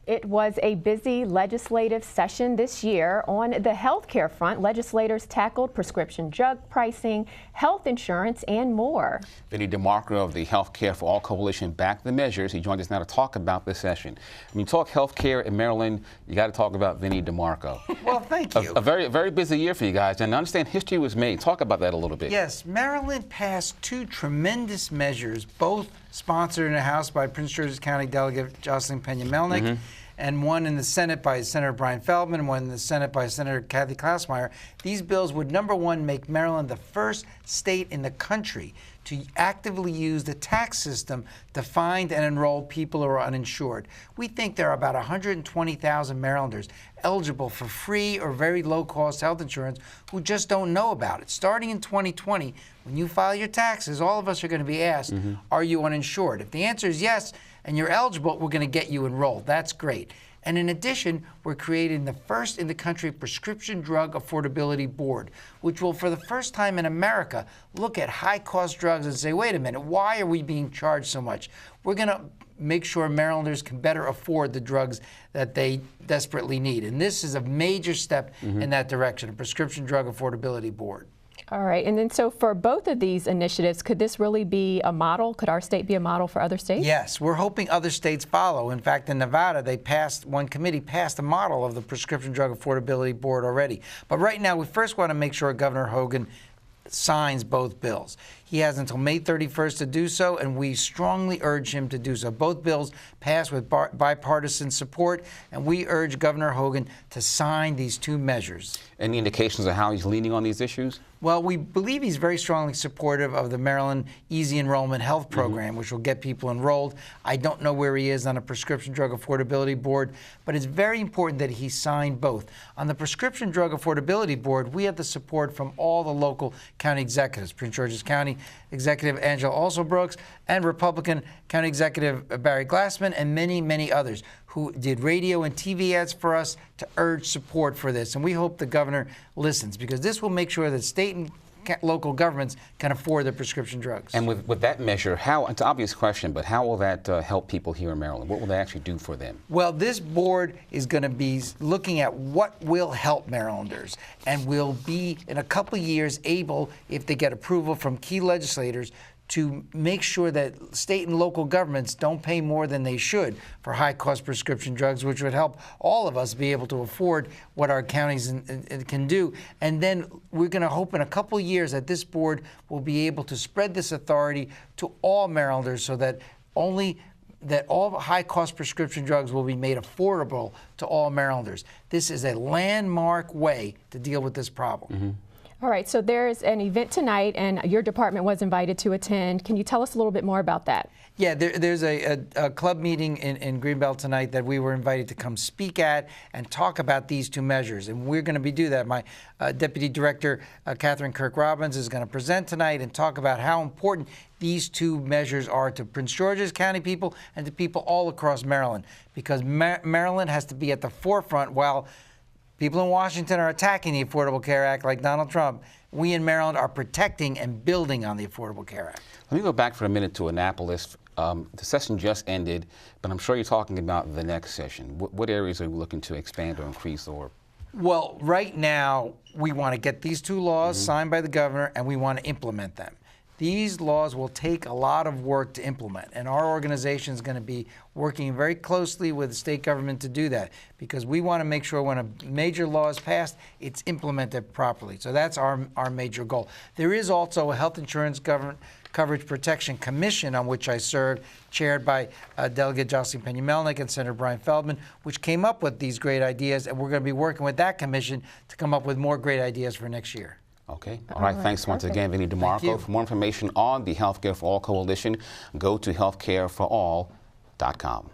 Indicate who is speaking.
Speaker 1: It was a busy legislative session this year. On the health care front, legislators tackled prescription drug pricing, health insurance, and more.
Speaker 2: Vincent DeMarco of the Health Care for All Coalition backed the measures. He joins us now to talk about this session. When you talk health care in Maryland, you got to talk about Vincent DeMarco.
Speaker 3: Well, thank you.
Speaker 2: A very busy year for you guys, and I understand history was made. Talk about that a little bit.
Speaker 3: Yes, Maryland passed two tremendous measures, both sponsored in the House by Prince George's County Delegate Jocelyn Pena-Melnyk, and one in the Senate by Senator Brian Feldman, and one in the Senate by Senator Kathy Klausmeyer. These bills would, number one, make Maryland the first state in the country to actively use the tax system to find and enroll people who are uninsured. We think there are about 120,000 Marylanders eligible for free or very low-cost health insurance who just don't know about it. Starting in 2020, when you file your taxes, all of us are going to be asked, are you uninsured? If the answer is yes, and you're eligible, we're going to get you enrolled. That's great. And in addition, we're creating the first in the country Prescription Drug Affordability Board, which will, for the first time in America, look at high-cost drugs and say, wait a minute, why are we being charged so much? We're going to make sure Marylanders can better afford the drugs that they desperately need. And this is a major step in that direction, a Prescription Drug Affordability Board.
Speaker 1: All right, and then so for both of these initiatives, could this really be a model? Could our state be a model for other states?
Speaker 3: Yes, we're hoping other states follow. In fact, in Nevada, one committee passed a model of the Prescription Drug Affordability Board already. But right now, we first want to make sure Governor Hogan signs both bills. He has until May 31st to do so, and we strongly urge him to do so. Both bills passed with bipartisan support, and we urge Governor Hogan to sign these two measures.
Speaker 2: Any indications of how he's leaning on these issues?
Speaker 3: Well, we believe he's very strongly supportive of the Maryland Easy Enrollment Health Program, which will get people enrolled. I don't know where he is on a Prescription Drug Affordability Board, but it's very important that he sign both. On the Prescription Drug Affordability Board, we have the support from all the local county executives, Prince George's County Executive Angela Alsobrooks, and Republican County Executive Barry Glassman, and many others who did radio and TV ads for us to urge support for this. And we hope the governor listens, because this will make sure that state and local governments can afford their prescription drugs.
Speaker 2: And with that measure, it's an obvious question, but how will that help people here in Maryland? What will they actually do for them?
Speaker 3: Well, this board is going to be looking at what will help Marylanders, and will be, in a couple of years, able, if they get approval from key legislators, to make sure that state and local governments don't pay more than they should for high-cost prescription drugs, which would help all of us be able to afford what our counties can do. And then we're going to hope in a couple of years that this board will be able to spread this authority to all Marylanders, so that all high-cost prescription drugs will be made affordable to all Marylanders. This is a landmark way to deal with this problem.
Speaker 1: All right, so there's an event tonight, and your department was invited to attend. Can you tell us a little bit more about that? Yeah,
Speaker 3: there's a club meeting in Greenbelt tonight that we were invited to come speak at and talk about these two measures, and we're going to do that. My Deputy Director, Catherine Kirk-Robbins, is going to present tonight and talk about how important these two measures are to Prince George's County people and to people all across Maryland, because Maryland has to be at the forefront while people in Washington are attacking the Affordable Care Act like Donald Trump. We in Maryland are protecting and building on the Affordable Care Act.
Speaker 2: Let me go back for a minute to Annapolis. The session just ended, but I'm sure you're talking about the next session. What areas are you looking to expand or increase?
Speaker 3: Well, right now, we want to get these two laws signed by the governor, and we want to implement them. These laws will take a lot of work to implement, and our organization is going to be working very closely with the state government to do that, because we want to make sure when a major law is passed, it's implemented properly. So that's our major goal. There is also a Health Insurance Coverage Protection Commission on which I serve, chaired by Delegate Jocelyn Pena-Melnyk and Senator Brian Feldman, which came up with these great ideas, and we're going to be working with that commission to come up with more great ideas for next year.
Speaker 2: Okay. All right. Thanks once again, Vincent DeMarco. For more information on the Healthcare for All Coalition, go to healthcareforall.com.